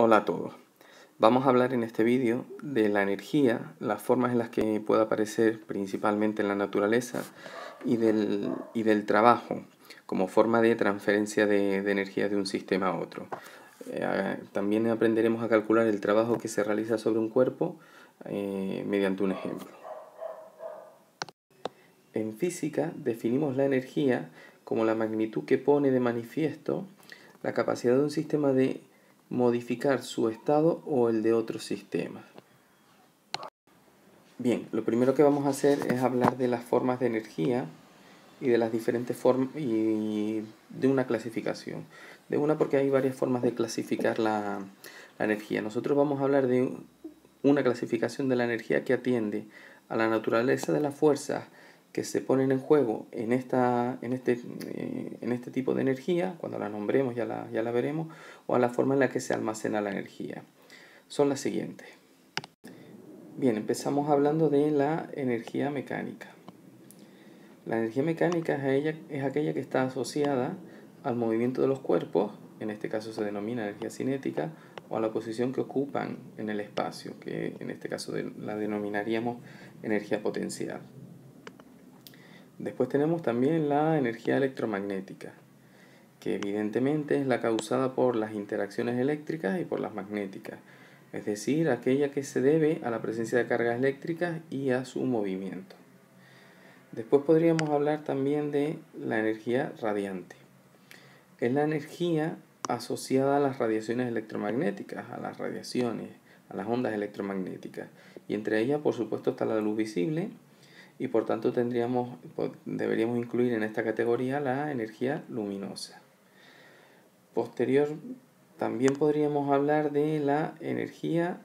Hola a todos. Vamos a hablar en este vídeo de la energía, las formas en las que puede aparecer principalmente en la naturaleza y del trabajo como forma de transferencia de energía de un sistema a otro. También aprenderemos a calcular el trabajo que se realiza sobre un cuerpo mediante un ejemplo. En física definimos la energía como la magnitud que pone de manifiesto la capacidad de un sistema de modificar su estado o el de otros sistemas. Bien, lo primero que vamos a hacer es hablar de las formas de energía y de las diferentes formas y de una clasificación. De una porque hay varias formas de clasificar la energía. Nosotros vamos a hablar de una clasificación de la energía que atiende a la naturaleza de las fuerzas que se ponen en juego en este tipo de energía. Cuando la nombremos ya la veremos, o a la forma en la que se almacena la energía. Son las siguientes. Bien, empezamos hablando de la energía mecánica. La energía mecánica es aquella que está asociada al movimiento de los cuerpos, en este caso se denomina energía cinética, o a la posición que ocupan en el espacio, que en este caso la denominaríamos energía potencial. Después tenemos también la energía electromagnética, que evidentemente es la causada por las interacciones eléctricas y por las magnéticas, es decir, aquella que se debe a la presencia de cargas eléctricas y a su movimiento. Después podríamos hablar también de la energía radiante. Es la energía asociada a las radiaciones electromagnéticas, a las radiaciones, a las ondas electromagnéticas. Y entre ellas, por supuesto, está la luz visible, y por tanto deberíamos incluir en esta categoría la energía luminosa. Posterior, también podríamos hablar de la energía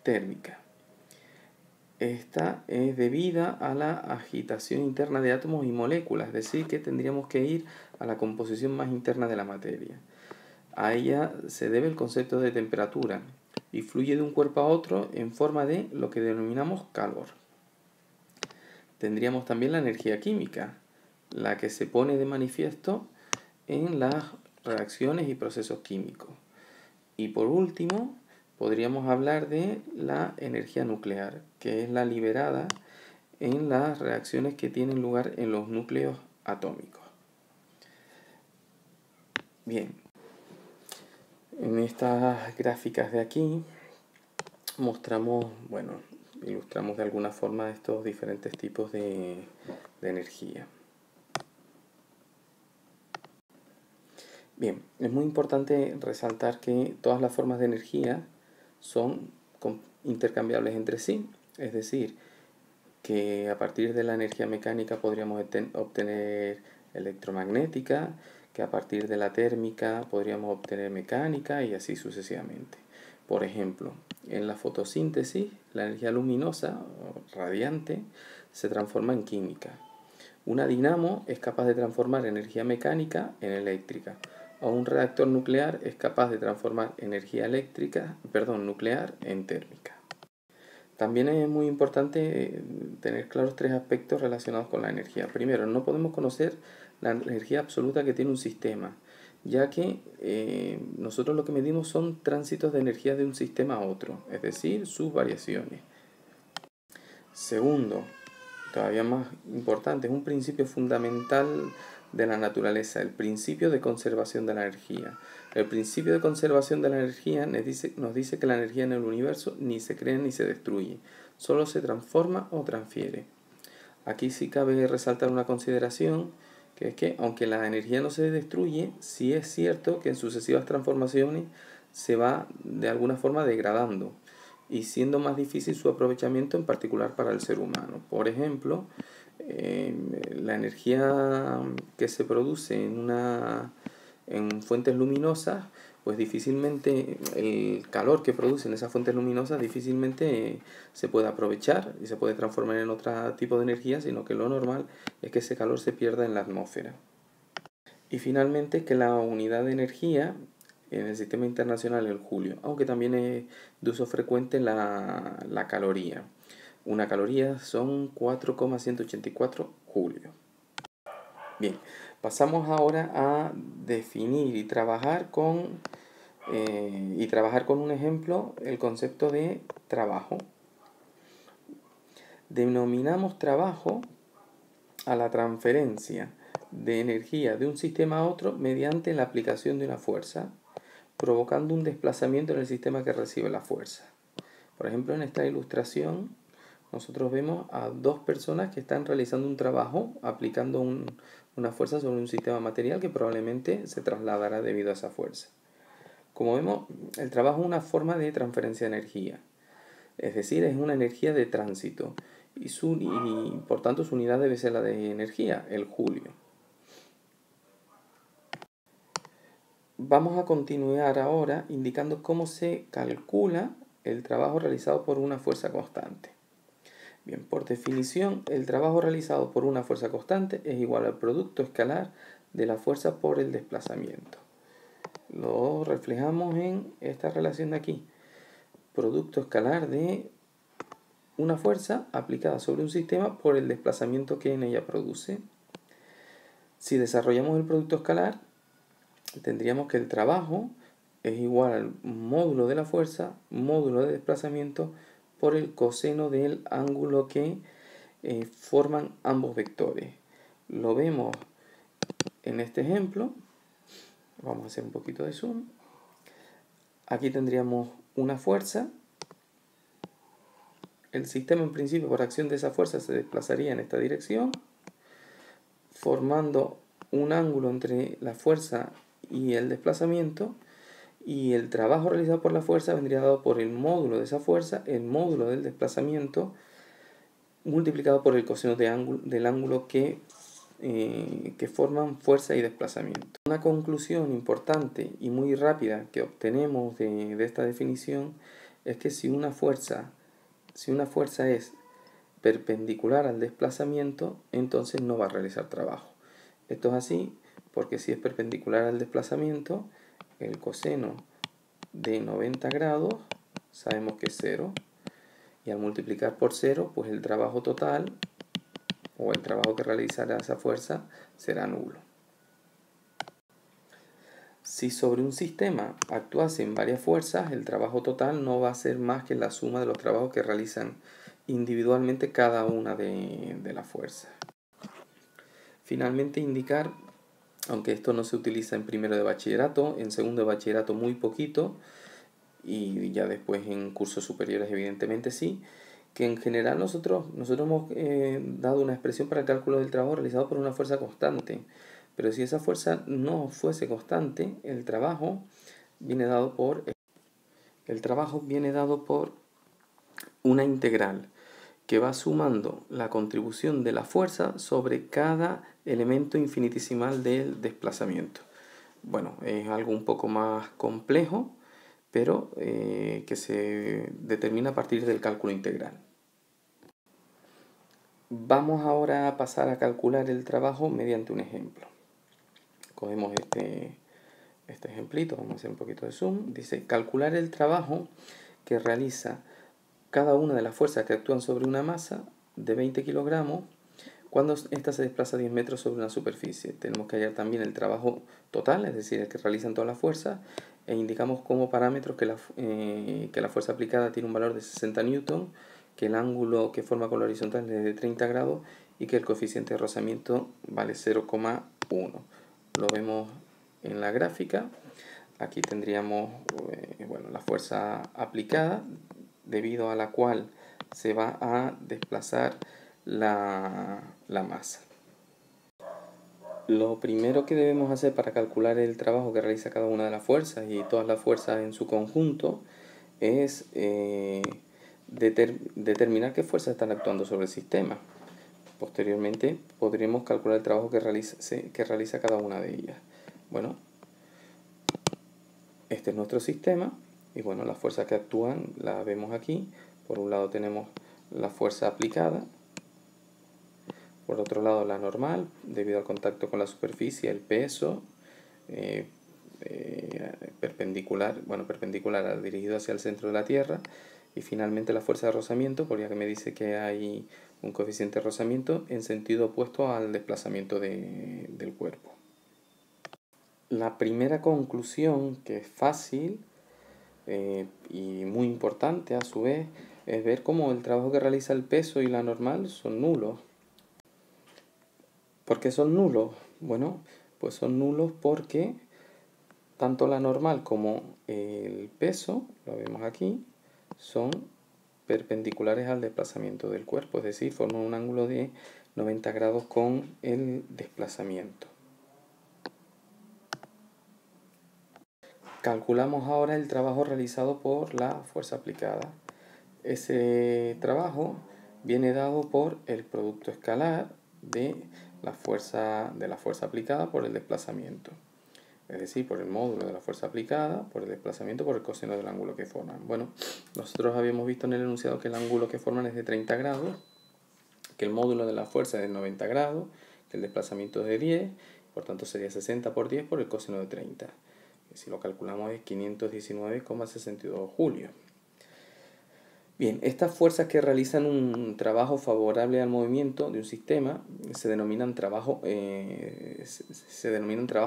térmica. Esta es debida a la agitación interna de átomos y moléculas, es decir, que tendríamos que ir a la composición más interna de la materia. A ella se debe el concepto de temperatura y fluye de un cuerpo a otro en forma de lo que denominamos calor. Tendríamos también la energía química, la que se pone de manifiesto en las reacciones y procesos químicos. Y por último, podríamos hablar de la energía nuclear, que es la liberada en las reacciones que tienen lugar en los núcleos atómicos. Bien, en estas gráficas de aquí ilustramos de alguna forma estos diferentes tipos de energía. Bien, es muy importante resaltar que todas las formas de energía son intercambiables entre sí, es decir, que a partir de la energía mecánica podríamos obtener electromagnética, que a partir de la térmica podríamos obtener mecánica y así sucesivamente. Por ejemplo, en la fotosíntesis, la energía luminosa o radiante se transforma en química. Una dinamo es capaz de transformar energía mecánica en eléctrica, o un reactor nuclear es capaz de transformar energía nuclear en térmica. También es muy importante tener claros tres aspectos relacionados con la energía. Primero, no podemos conocer la energía absoluta que tiene un sistema, ya que nosotros lo que medimos son tránsitos de energía de un sistema a otro, es decir, sus variaciones. Segundo, todavía más importante, es un principio fundamental de la naturaleza, el principio de conservación de la energía. El principio de conservación de la energía nos dice que la energía en el universo ni se crea ni se destruye, solo se transforma o transfiere. Aquí sí cabe resaltar una consideración, que es que aunque la energía no se destruye, sí es cierto que en sucesivas transformaciones se va de alguna forma degradando y siendo más difícil su aprovechamiento, en particular para el ser humano. Por ejemplo, la energía que se produce en fuentes luminosas, pues difícilmente el calor que producen esas fuentes luminosas difícilmente se puede aprovechar y se puede transformar en otro tipo de energía, sino que lo normal es que ese calor se pierda en la atmósfera. Y finalmente que la unidad de energía en el sistema internacional es el julio, aunque también es de uso frecuente la caloría. Una caloría son 4,184 julios. Bien, pasamos ahora a definir y trabajar con y trabajar con un ejemplo el concepto de trabajo. Denominamos trabajo a la transferencia de energía de un sistema a otro mediante la aplicación de una fuerza, provocando un desplazamiento en el sistema que recibe la fuerza. Por ejemplo, en esta ilustración nosotros vemos a dos personas que están realizando un trabajo aplicando una fuerza sobre un sistema material que probablemente se trasladará debido a esa fuerza. Como vemos, el trabajo es una forma de transferencia de energía, es decir, es una energía de tránsito y por tanto su unidad debe ser la de energía, el julio. Vamos a continuar ahora indicando cómo se calcula el trabajo realizado por una fuerza constante. Bien, por definición, el trabajo realizado por una fuerza constante es igual al producto escalar de la fuerza por el desplazamiento. Lo reflejamos en esta relación de aquí. Producto escalar de una fuerza aplicada sobre un sistema por el desplazamiento que en ella produce. Si desarrollamos el producto escalar, tendríamos que el trabajo es igual al módulo de la fuerza, módulo de desplazamiento, por el coseno del ángulo que forman ambos vectores. Lo vemos en este ejemplo. Vamos a hacer un poquito de zoom. Aquí tendríamos una fuerza. El sistema en principio por acción de esa fuerza se desplazaría en esta dirección, formando un ángulo entre la fuerza y el desplazamiento, y el trabajo realizado por la fuerza vendría dado por el módulo de esa fuerza, el módulo del desplazamiento, multiplicado por el coseno del ángulo que forman fuerza y desplazamiento. Una conclusión importante y muy rápida que obtenemos de esta definición es que si una fuerza es perpendicular al desplazamiento, entonces no va a realizar trabajo. Esto es así porque si es perpendicular al desplazamiento, el coseno de 90 grados sabemos que es 0, y al multiplicar por 0, pues el trabajo total o el trabajo que realizará esa fuerza será nulo. Si sobre un sistema actuasen varias fuerzas, el trabajo total no va a ser más que la suma de los trabajos que realizan individualmente cada una de las fuerzas. Finalmente indicar, aunque esto no se utiliza en primero de bachillerato, en segundo de bachillerato muy poquito, y ya después en cursos superiores evidentemente sí, que en general nosotros hemos dado una expresión para el cálculo del trabajo realizado por una fuerza constante, pero si esa fuerza no fuese constante, el trabajo viene dado por una integral que va sumando la contribución de la fuerza sobre cada elemento infinitesimal del desplazamiento. Bueno, es algo un poco más complejo, pero que se determina a partir del cálculo integral. Vamos ahora a pasar a calcular el trabajo mediante un ejemplo. Cogemos este ejemplito, vamos a hacer un poquito de zoom. Dice, calcular el trabajo que realiza cada una de las fuerzas que actúan sobre una masa de 20 kilogramos cuando ésta se desplaza 10 metros sobre una superficie. Tenemos que hallar también el trabajo total, es decir, el que realizan todas las fuerzas, e indicamos como parámetros que la fuerza aplicada tiene un valor de 60 newton, que el ángulo que forma con la horizontal es de 30 grados y que el coeficiente de rozamiento vale 0,1. Lo vemos en la gráfica. Aquí tendríamos la fuerza aplicada, debido a la cual se va a desplazar la masa. Lo primero que debemos hacer para calcular el trabajo que realiza cada una de las fuerzas y todas las fuerzas en su conjunto es determinar qué fuerzas están actuando sobre el sistema. Posteriormente podremos calcular el trabajo que realiza cada una de ellas. Bueno, este es nuestro sistema y bueno, las fuerzas que actúan las vemos aquí. Por un lado tenemos la fuerza aplicada, por otro lado la normal, debido al contacto con la superficie, el peso, perpendicular dirigido hacia el centro de la Tierra, y finalmente la fuerza de rozamiento, porque ya que me dice que hay un coeficiente de rozamiento en sentido opuesto al desplazamiento del cuerpo. La primera conclusión, que es fácil, y muy importante a su vez es ver cómo el trabajo que realiza el peso y la normal son nulos. ¿Por qué son nulos? Bueno, pues son nulos porque tanto la normal como el peso, lo vemos aquí, son perpendiculares al desplazamiento del cuerpo, es decir, forman un ángulo de 90 grados con el desplazamiento. Calculamos ahora el trabajo realizado por la fuerza aplicada. Ese trabajo viene dado por el producto escalar de la fuerza aplicada por el desplazamiento. Es decir, por el módulo de la fuerza aplicada, por el desplazamiento, por el coseno del ángulo que forman. Bueno, nosotros habíamos visto en el enunciado que el ángulo que forman es de 30 grados, que el módulo de la fuerza es de 90 grados, que el desplazamiento es de 10, por tanto sería 60 por 10 por el coseno de 30. Si lo calculamos es 519,62 julios. Bien, estas fuerzas que realizan un trabajo favorable al movimiento de un sistema se denominan trabajo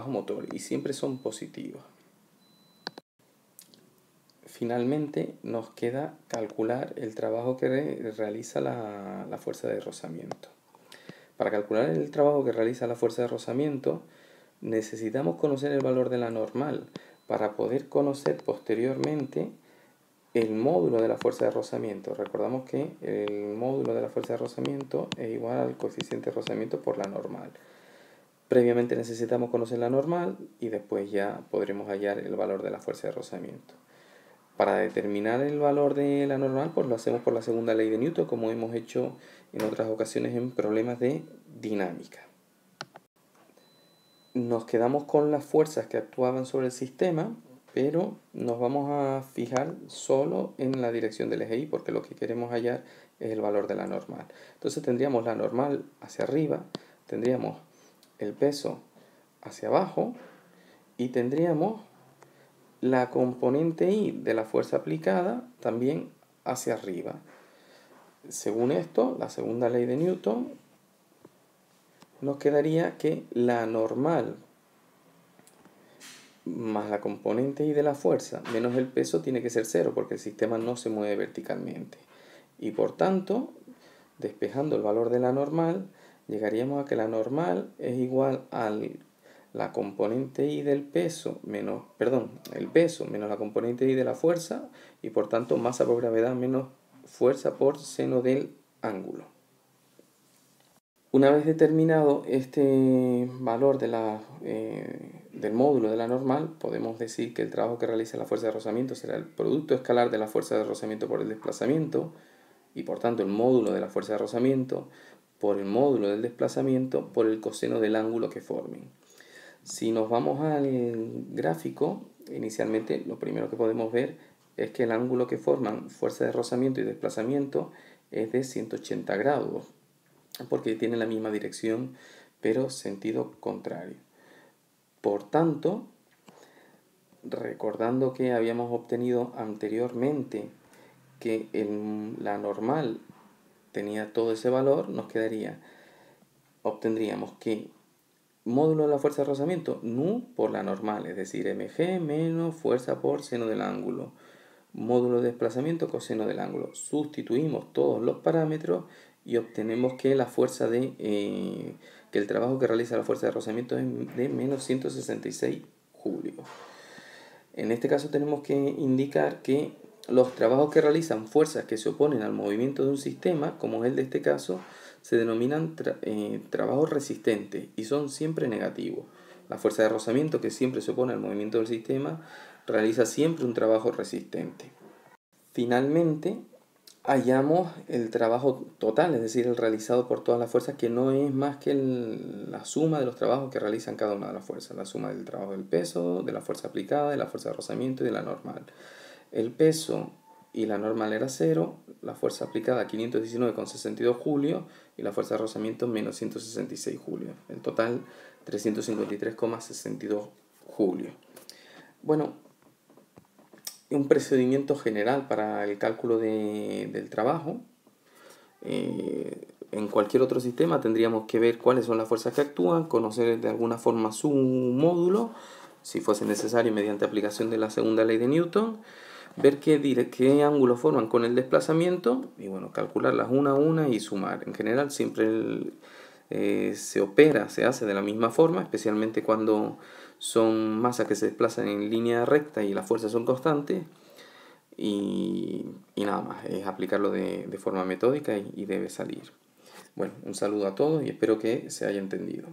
motor y siempre son positivos. Finalmente nos queda calcular el trabajo que realiza la fuerza de rozamiento. Para calcular el trabajo que realiza la fuerza de rozamiento necesitamos conocer el valor de la normal para poder conocer posteriormente el módulo de la fuerza de rozamiento. Recordamos que el módulo de la fuerza de rozamiento es igual al coeficiente de rozamiento por la normal. Previamente necesitamos conocer la normal y después ya podremos hallar el valor de la fuerza de rozamiento. Para determinar el valor de la normal, pues lo hacemos por la segunda ley de Newton, como hemos hecho en otras ocasiones en problemas de dinámica. Nos quedamos con las fuerzas que actuaban sobre el sistema, pero nos vamos a fijar solo en la dirección del eje Y, porque lo que queremos hallar es el valor de la normal. Entonces tendríamos la normal hacia arriba, tendríamos el peso hacia abajo y tendríamos la componente Y de la fuerza aplicada también hacia arriba. Según esto, la segunda ley de Newton, nos quedaría que la normal más la componente Y de la fuerza menos el peso tiene que ser 0 porque el sistema no se mueve verticalmente. Y por tanto, despejando el valor de la normal, llegaríamos a que la normal es igual a la componente Y del peso menos, el peso menos la componente Y de la fuerza y por tanto masa por gravedad menos fuerza por seno del ángulo. Una vez determinado este valor del módulo de la normal, podemos decir que el trabajo que realiza la fuerza de rozamiento será el producto escalar de la fuerza de rozamiento por el desplazamiento y por tanto el módulo de la fuerza de rozamiento por el módulo del desplazamiento por el coseno del ángulo que formen. Si nos vamos al gráfico, inicialmente lo primero que podemos ver es que el ángulo que forman fuerza de rozamiento y desplazamiento es de 180 grados, porque tienen la misma dirección, pero sentido contrario. Por tanto, recordando que habíamos obtenido anteriormente que la normal tenía todo ese valor, obtendríamos que módulo de la fuerza de rozamiento, nu por la normal, es decir, mg menos fuerza por seno del ángulo. Módulo de desplazamiento, coseno del ángulo. Sustituimos todos los parámetros y obtenemos que la fuerza que el trabajo que realiza la fuerza de rozamiento es de menos 166 julios. En este caso tenemos que indicar que los trabajos que realizan fuerzas que se oponen al movimiento de un sistema, como es el de este caso, se denominan trabajos resistentes y son siempre negativos. La fuerza de rozamiento, que siempre se opone al movimiento del sistema, realiza siempre un trabajo resistente. Finalmente, hallamos el trabajo total, es decir, el realizado por todas las fuerzas, que no es más que la suma de los trabajos que realizan cada una de las fuerzas, la suma del trabajo del peso, de la fuerza aplicada, de la fuerza de rozamiento y de la normal. El peso y la normal era 0, la fuerza aplicada 519,62 julios y la fuerza de rozamiento menos 166 julios. El total 353,62 julios. Bueno, un procedimiento general para el cálculo del trabajo. En cualquier otro sistema tendríamos que ver cuáles son las fuerzas que actúan, conocer de alguna forma su módulo, si fuese necesario mediante aplicación de la segunda ley de Newton, ver qué ángulo forman con el desplazamiento y bueno, calcularlas una a una y sumar. En general siempre se hace de la misma forma, especialmente cuando son masas que se desplazan en línea recta y las fuerzas son constantes. Y nada más, es aplicarlo de forma metódica y debe salir. Bueno, un saludo a todos y espero que se haya entendido.